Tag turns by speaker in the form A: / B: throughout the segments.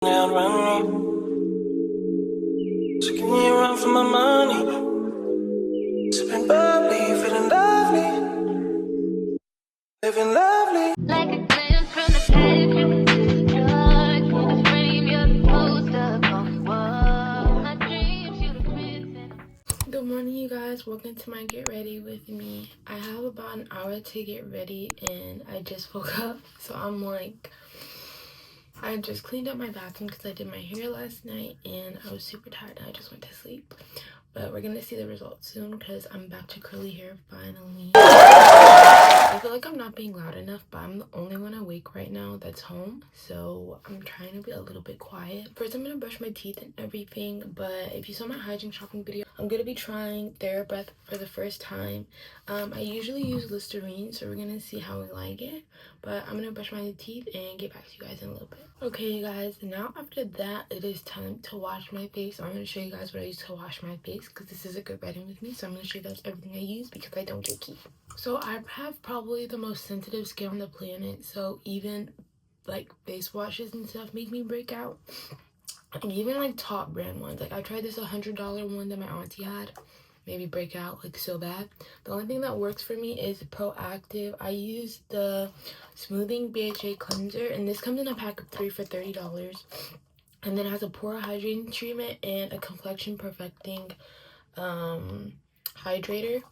A: Run, run. So give me a run for my money. Sipping bubbly, feeling lovely, living lovely.
B: Like a glance from the past, dark in the frame, you're the poster of my dreams, you the prince.
C: Good morning, you guys. Welcome to my get ready with me. I have about an hour to get ready and I just woke up, so I just cleaned up my bathroom because I did my hair last night and I was super tired and I just went to sleep. But we're gonna see the results soon because I'm back to curly hair finally. I feel like I'm not being loud enough, but I'm the only one awake right now that's home, so I'm trying to be a little bit quiet. First, I'm gonna brush my teeth and everything, but if you saw my hygiene shopping video, I'm gonna be trying TheraBreath for the first time. I usually use Listerine, so we're gonna see how we like it, but I'm gonna brush my teeth and get back to you guys in a little bit. Okay, you guys, now after that, it is time to wash my face. I'm gonna show you guys what I use to wash my face because this is a good reading with me, so I'm gonna show you guys everything I use because I don't get keep. So I have probably the most sensitive skin on the planet, so even like face washes and stuff make me break out. And even like top brand ones, like I tried this $100 one that my auntie had, maybe break out like so bad. The only thing that works for me is Proactive. I use the smoothing BHA cleanser, and this comes in a pack of 3 for $30, and then it has a pore hydrating treatment and a complexion perfecting hydrator.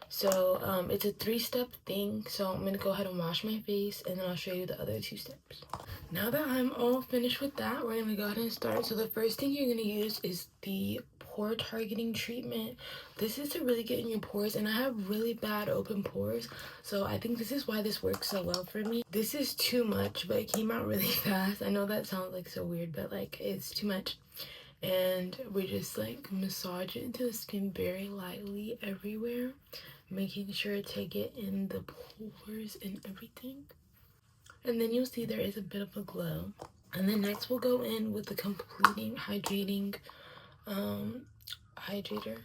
C: So it's a 3-step thing, so I'm gonna go ahead and wash my face and then I'll show you the other 2 steps. Now that I'm all finished with that, we're gonna go ahead and start. So the first thing you're gonna use is the pore targeting treatment. This is to really get in your pores, and I have really bad open pores, so I think this is why this works so well for me. This is too much, but it came out really fast. I know that sounds like so weird, but like it's too much. And we just like massage it into the skin very lightly everywhere, making sure to get in the pores and everything. And then you'll see there is a bit of a glow. And then next we'll go in with the completing hydrating hydrator,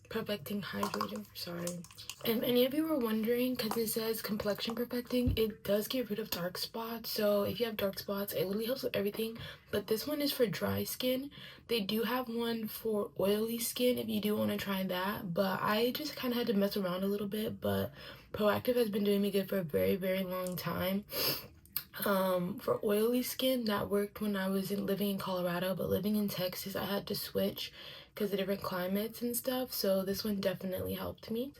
C: perfecting hydrator, sorry. If any of you were wondering, because it says complexion perfecting, it does get rid of dark spots. So if you have dark spots, it really helps with everything, but this one is for dry skin. They do have one for oily skin if you do want to try that, but I just kind of had to mess around a little bit. But Proactive has been doing me good for a very, very long time. For oily skin, that worked when I was living in Colorado, but living in Texas, I had to switch because of different climates and stuff, so this one definitely helped me.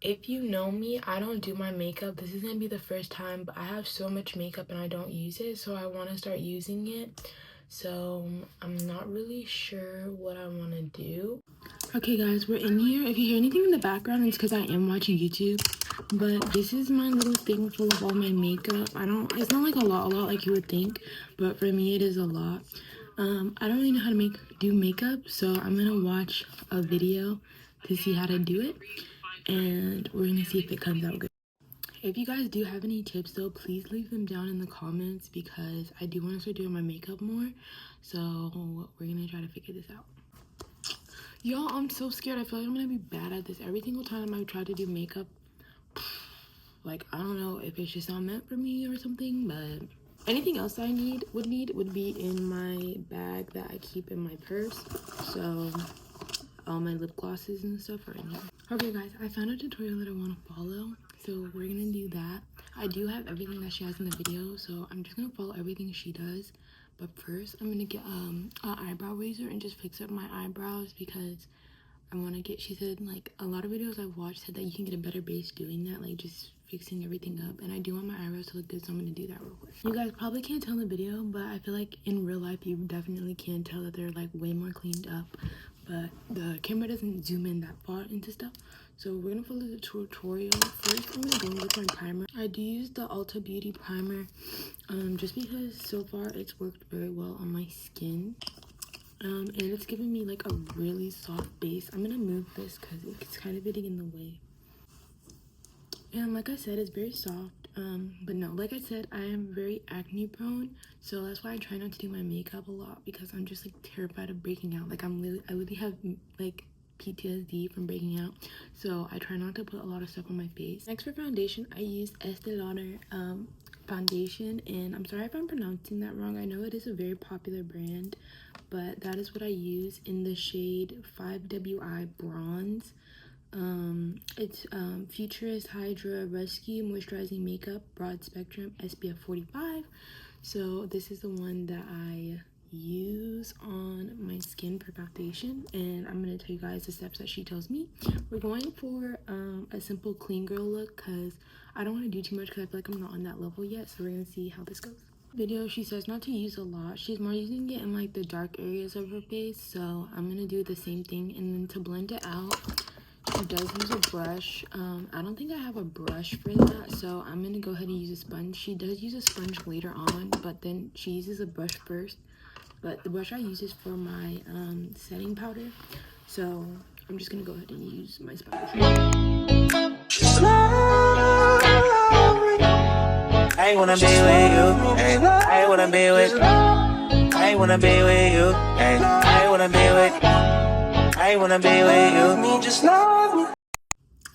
C: If you know me, I don't do my makeup. This is gonna be the first time, but I have so much makeup and I don't use it, so I want to start using it. So I'm not really sure what I want to do. Okay guys, we're in here. If you hear anything in the background, it's because I am watching YouTube. But this is my little thing full of all my makeup. It's not like a lot like you would think, but for me it is a lot. I don't really know how to do makeup, so I'm gonna watch a video to see how to do it, and we're gonna see if it comes out good. If you guys do have any tips though, please leave them down in the comments because I do want to start doing my makeup more, so we're gonna try to figure this out. Y'all, I'm so scared. I feel like I'm gonna be bad at this. Every single time I try to do makeup, like I don't know if it's just not meant for me or something, but anything else I would need would be in my bag that I keep in my purse. So all my lip glosses and stuff are in here. Okay guys, I found a tutorial that I want to follow, so we're gonna do that. I do have everything that she has in the video, so I'm just gonna follow everything she does. But first I'm gonna get an eyebrow razor and just fix up my eyebrows because I want to get, she said, like a lot of videos I've watched said that you can get a better base doing that, like just fixing everything up, and I do want my eyebrows to look good, so I'm gonna do that real quick. You guys probably can't tell in the video, but I feel like in real life you definitely can tell that they're like way more cleaned up, but the camera doesn't zoom in that far into stuff. So we're gonna follow the tutorial. First I'm gonna go in with my primer. I do use the Ulta Beauty primer just because so far it's worked very well on my skin. And it's giving me like a really soft base. I'm gonna move this because it's kind of getting in the way. And like I said, it's very soft. But no, like I said, I am very acne prone, so that's why I try not to do my makeup a lot because I'm just like terrified of breaking out. Like I really have like PTSD from breaking out, so I try not to put a lot of stuff on my face. Next for foundation, I use Estee Lauder foundation, and I'm sorry if I'm pronouncing that wrong. I know it is a very popular brand, but that is what I use in the shade 5WI Bronze. It's Futurist Hydra Rescue Moisturizing Makeup Broad Spectrum SPF 45. So this is the one that I use on my skin for foundation, and I'm going to tell you guys the steps that she tells me. We're going for a simple clean girl look because I don't want to do too much because I feel like I'm not on that level yet. So we're going to see how this goes. Video, she says not to use a lot. She's more using it in like the dark areas of her face, so I'm going to do the same thing. And then to blend it out, she does use a brush. I don't think I have a brush for that, so I'm gonna go ahead and use a sponge. She does use a sponge later on, but then she uses a brush first. But the brush I use is for my setting powder, so I'm just gonna go ahead and use my sponge.
A: I wanna be with you, ay. I wanna be with. I wanna be with you, ay. I wanna be with. I wanna be with you. Me just love me.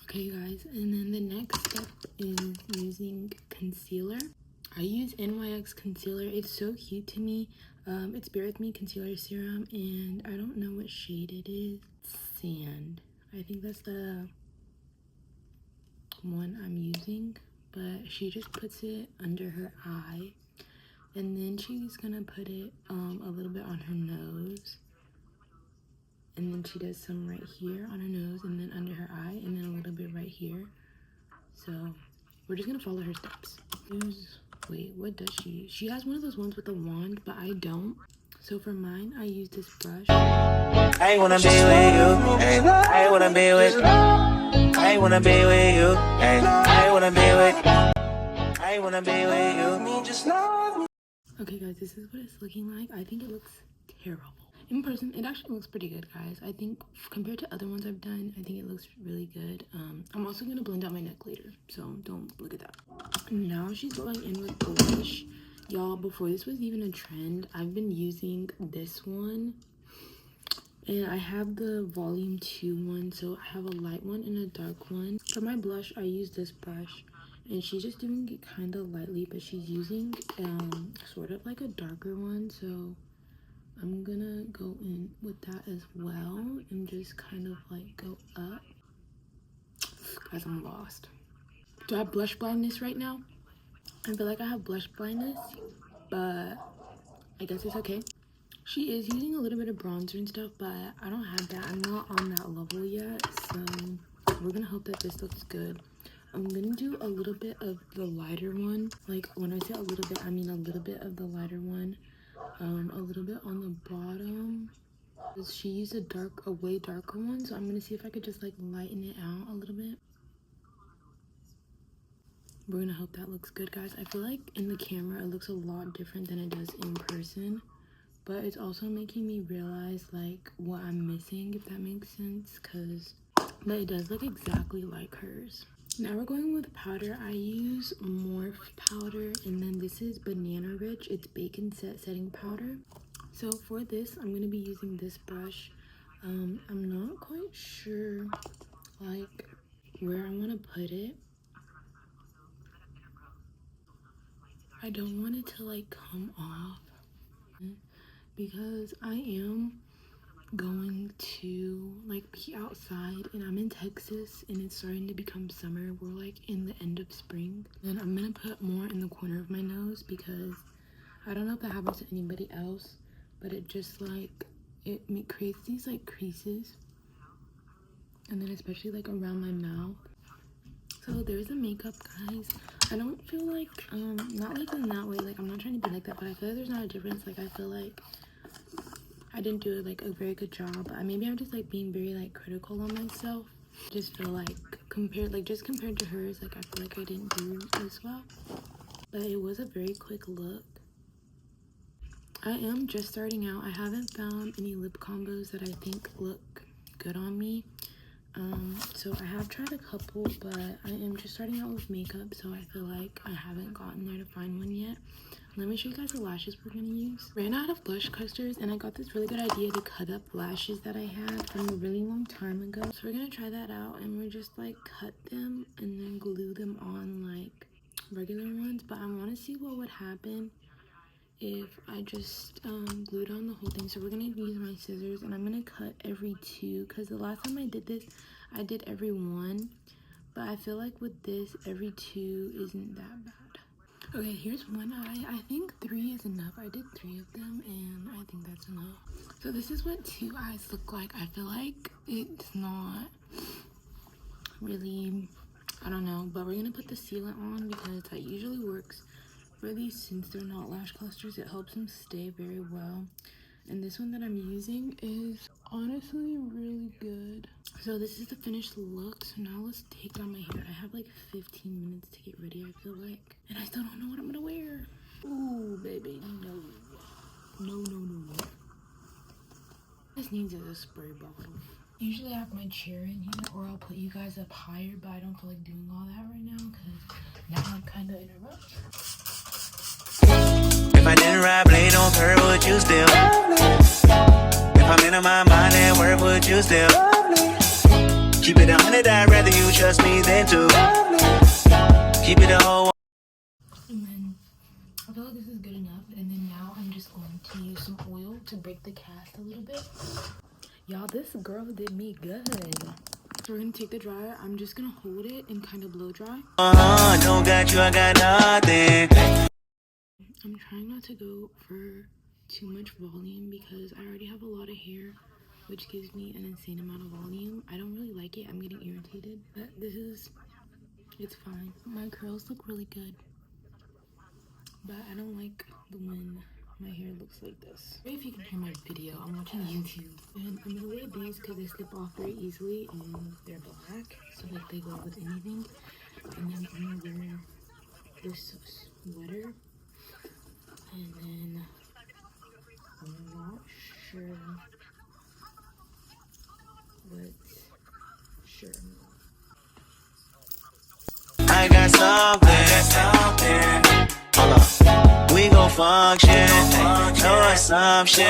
C: Okay, guys, and then the next step is using concealer. I use NYX concealer. It's so cute to me. It's Bare With Me concealer serum, and I don't know what shade it is. Sand. I think that's the one I'm using, but she just puts it under her eye, and then she's gonna put it a little bit on her nose, and then she does some right here on her nose, and then under her eye, and then a little bit right here. So we're just gonna follow her steps. Wait, what does she use? She has one of those ones with a wand, but I don't. So for mine, I use this brush.
A: I wanna be with you, ay. I wanna be with. I wanna be with you, ay. I wanna be with. I wanna be with you. Me just love me.
C: Okay, guys, this is what it's looking like. I think it looks terrible. In person, it actually looks pretty good, guys. I think compared to other ones I've done, I think it looks really good. I'm also gonna blend out my neck later, so don't look at that. Now she's going in with blush. Y'all, before this was even a trend, I've been using this one, and I have the volume 2 one, so I have a light one and a dark one. For my blush, I use this brush, and she's just doing it kind of lightly, but she's using sort of like a darker one, so I'm gonna go in with that as well and just kind of like go up. Guys, I'm lost. Do I have blush blindness right now? I feel like I have blush blindness, but I guess it's okay. She is using a little bit of bronzer and stuff, but I don't have that. I'm not on that level yet, so we're gonna hope that this looks good. I'm gonna do a little bit of the lighter one. Like, when I say a little bit, I mean a little bit of the lighter one. A little bit on the bottom. She used a way darker one, so I'm gonna see if I could just like lighten it out a little bit. We're gonna hope that looks good, guys. I feel like in the camera it looks a lot different than it does in person, but it's also making me realize like what I'm missing, if that makes sense, but it does look exactly like hers. Now we're going with powder. I use Morph powder, and then this is Banana Rich. It's Bacon Set Setting Powder. So for this, I'm going to be using this brush. I'm not quite sure like where I want to put it. I don't want it to like come off because I am going to like be outside, and I'm in Texas and it's starting to become summer. We're like in the end of spring, and I'm gonna put more in the corner of my nose because I don't know if that happens to anybody else, but it just like it creates these like creases, and then especially like around my mouth. So there's the makeup, guys. I don't feel like not like in that way, like I'm not trying to be like that, but I feel like there's not a difference. Like I feel like I didn't do like a very good job. Maybe I'm just like being very like critical on myself. Just feel like compared to hers, like I feel like I didn't do as well. But it was a very quick look. I am just starting out. I haven't found any lip combos that I think look good on me. So I have tried a couple, but I am just starting out with makeup, so I feel like I haven't gotten there to find one yet. Let me show you guys the lashes we're gonna use. Ran out of blush clusters, and I got this really good idea to cut up lashes that I had from a really long time ago. So we're gonna try that out, and we're just like cut them and then glue them on like regular ones, but I want to see what would happen if I just glued on the whole thing. So we're gonna use my scissors, and I'm gonna cut every 2, because the last time I did this, I did every 1, but I feel like with this, every 2 isn't that bad. Okay, here's one eye. I think 3 is enough. I did 3 of them, and I think that's enough. So this is what 2 eyes look like. I feel like it's not really, I don't know, but we're gonna put the sealant on because that usually works for these. Since they're not lash clusters, it helps them stay very well. And this one that I'm using is honestly really good. So this is the finished look. So now let's take down my hair. I have like 15 minutes to get ready, I feel like, and I still don't know what I'm gonna wear. Ooh, baby, no. This needs a spray bottle. Usually I have my chair in here, or I'll put you guys up higher, but I don't feel like doing all that right now because now I'm kind of in a rush.
A: If I didn't ride blade on curve, would you still? If I'm in my mind at work, would you still? Keep it 100, I'd rather you trust me than to. Keep it a whole.
C: And then I feel like this is good enough. And then now I'm just going to use some oil to break the cast a little bit. Y'all, this girl did me good. So we're gonna take the dryer. I'm just gonna hold it and kind of blow dry.
A: Don't got you, I got nothing.
C: I'm trying not to go for too much volume because I already have a lot of hair, which gives me an insane amount of volume. I don't really like it. I'm getting irritated, but it's fine. My curls look really good, but I don't like the when my hair looks like this. If you can hear my video, I'm watching YouTube, and I'm gonna wear these because they slip off very easily and they're black, so like they go with anything. And then I'm gonna wear this sweater, and then I'm not sure, but sure.
A: I got something. Hold up. We gon' function. No assumption.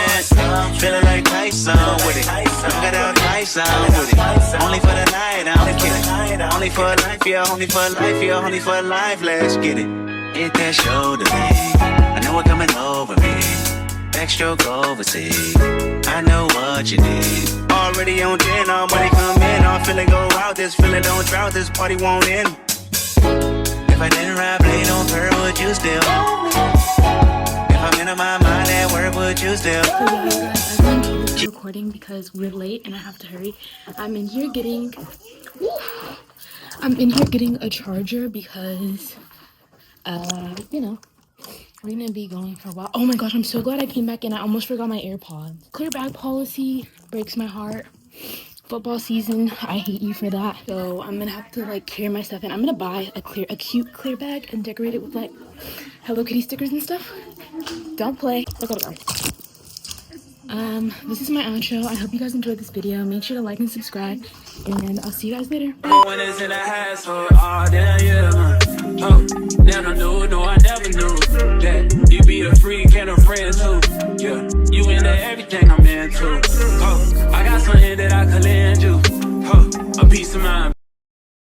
A: Feeling like Tyson with it. Got out Tyson with it. Only for the night, I'm kidding. Only for life, yeah. Only for life, yeah. Only for life, let's get it. Hit that shoulder, I know it coming over me. Backstroke overseas. I know what you need. Already on 10, all money come in. All feeling go out. This feeling don't drought. This party won't end. If I didn't ride blade on curve, would you still? If I'm in my mind at work, would you still?
C: So yeah, guys, I'm gonna keep recording because we're late and I have to hurry. I'm in here getting a charger because you know, we're gonna be going for a while. Oh my gosh, I'm so glad I came back and I almost forgot my AirPods. Clear bag policy breaks my heart. Football season, I hate you for that. So I'm gonna have to like carry my stuff in. I'm gonna buy a cute clear bag and decorate it with like Hello Kitty stickers and stuff. Don't play. I gotta go. This is my outro. I hope you guys enjoyed this video. Make sure to like and subscribe, and I'll see you guys later.
D: When it's in the house for all damn year, oh, never knew, no, I never knew that you be